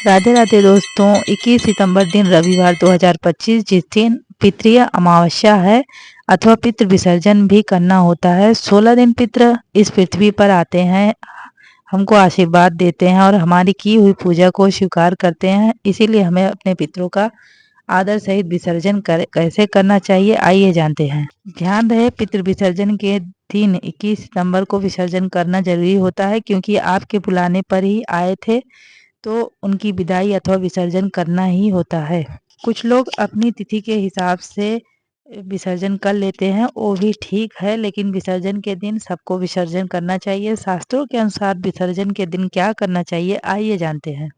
राधे राधे दोस्तों, 21 सितंबर दिन रविवार 2025 जिस दिन पितृ अमावस्या है अथवा पितृ विसर्जन भी करना होता है। 16 दिन पितृ इस पृथ्वी पर आते हैं, हमको आशीर्वाद देते हैं और हमारी की हुई पूजा को स्वीकार करते हैं। इसीलिए हमें अपने पितरों का आदर सहित विसर्जन कैसे करना चाहिए, आइए जानते हैं। ध्यान रहे, पितृ विसर्जन के दिन 21 सितंबर को विसर्जन करना जरूरी होता है, क्योंकि आपके बुलाने पर ही आए थे तो उनकी विदाई अथवा विसर्जन करना ही होता है। कुछ लोग अपनी तिथि के हिसाब से विसर्जन कर लेते हैं, वो भी ठीक है, लेकिन विसर्जन के दिन सबको विसर्जन करना चाहिए। शास्त्रों के अनुसार विसर्जन के दिन क्या करना चाहिए, आइए जानते हैं।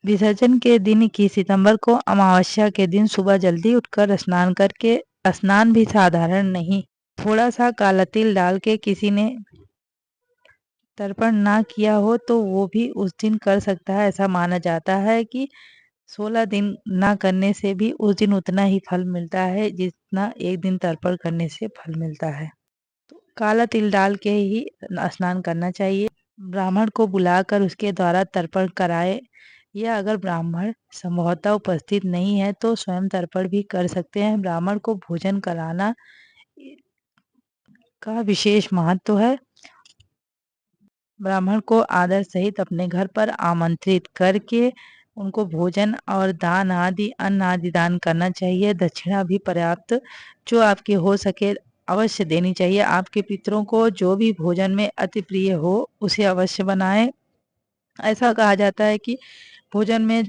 विसर्जन के दिन 21 सितंबर को अमावस्या के दिन सुबह जल्दी उठकर स्नान करके, स्नान भी साधारण नहीं, थोड़ा सा काला तिल डाल के किसी ने तर्पण ना किया हो तो वो भी उस दिन कर सकता है। ऐसा माना जाता है कि 16 दिन ना करने से भी उस दिन उतना ही फल मिलता है जितना एक दिन तर्पण करने से फल मिलता है। तो काला तिल डाल के ही स्नान करना चाहिए। ब्राह्मण को बुलाकर उसके द्वारा तर्पण कराए, या अगर ब्राह्मण संभवतः उपस्थित नहीं है तो स्वयं तर्पण भी कर सकते हैं। ब्राह्मण को भोजन कराना का विशेष महत्व है। ब्राह्मण को आदर सहित अपने घर पर आमंत्रित करके उनको भोजन और दान आदि, अन्न आदि दान करना चाहिए। दक्षिणा भी पर्याप्त जो आपके हो सके अवश्य देनी चाहिए। आपके पितरों को जो भी भोजन में अति प्रिय हो उसे अवश्य बनाएं। ऐसा कहा जाता है कि भोजन में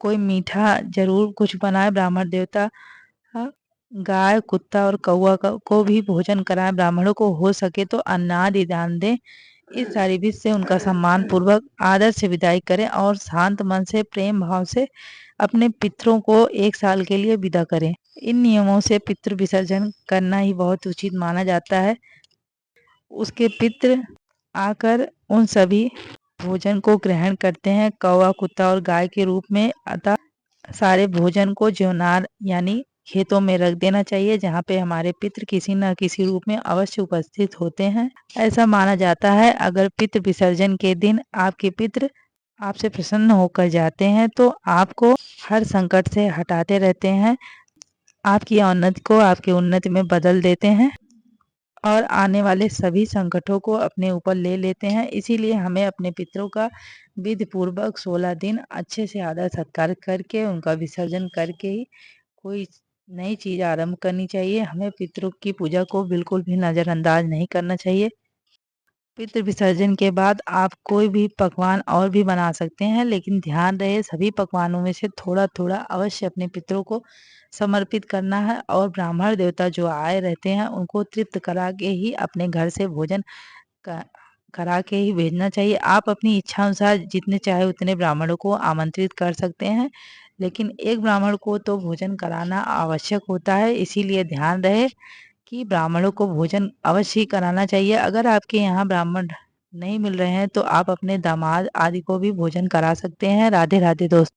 कोई मीठा जरूर कुछ बनाए। ब्राह्मण देवता गाय, कुत्ता और कौवा को भी भोजन कराएं। ब्राह्मणों को हो सके तो अन्न आदि दान दें। इस सारी विधि से उनका सम्मान पूर्वक आदर से विदाई करें और शांत मन से, प्रेम भाव से अपने पितरों को एक साल के लिए विदा करें। इन नियमों से पितृ विसर्जन करना ही बहुत उचित माना जाता है। उसके पितृ आकर उन सभी भोजन को ग्रहण करते हैं, कौवा, कुत्ता और गाय के रूप में। अतः सारे भोजन को ज्योनार यानी खेतों में रख देना चाहिए, जहाँ पे हमारे पितृ किसी न किसी रूप में अवश्य उपस्थित होते हैं। ऐसा माना जाता है, अगर पितृ विसर्जन के दिन आपके पितृ आपसे प्रसन्न होकर जाते हैं तो आपको हर संकट से हटाते रहते हैं, आपकी उन्नति को आपकी उन्नति में बदल देते हैं और आने वाले सभी संकटों को अपने ऊपर ले लेते हैं। इसीलिए हमें अपने पितरों का विधि पूर्वक 16 दिन अच्छे से आदर सत्कार करके उनका विसर्जन करके ही कोई नई चीज आरंभ करनी चाहिए। हमें पितरों की पूजा को बिल्कुल भी नजरअंदाज नहीं करना चाहिए। पितृ विसर्जन के बाद आप कोई भी पकवान और भी बना सकते हैं, लेकिन ध्यान रहे सभी पकवानों में से थोड़ा थोड़ा अवश्य अपने पितरों को समर्पित करना है और ब्राह्मण देवता जो आए रहते हैं उनको तृप्त करा के ही अपने घर से भोजन करा के ही भेजना चाहिए। आप अपनी इच्छा अनुसार जितने चाहे उतने ब्राह्मणों को आमंत्रित कर सकते हैं, लेकिन एक ब्राह्मण को तो भोजन कराना आवश्यक होता है। इसीलिए ध्यान रहे कि ब्राह्मणों को भोजन अवश्य ही कराना चाहिए। अगर आपके यहाँ ब्राह्मण नहीं मिल रहे हैं तो आप अपने दामाद आदि को भी भोजन करा सकते हैं। राधे राधे दोस्तों।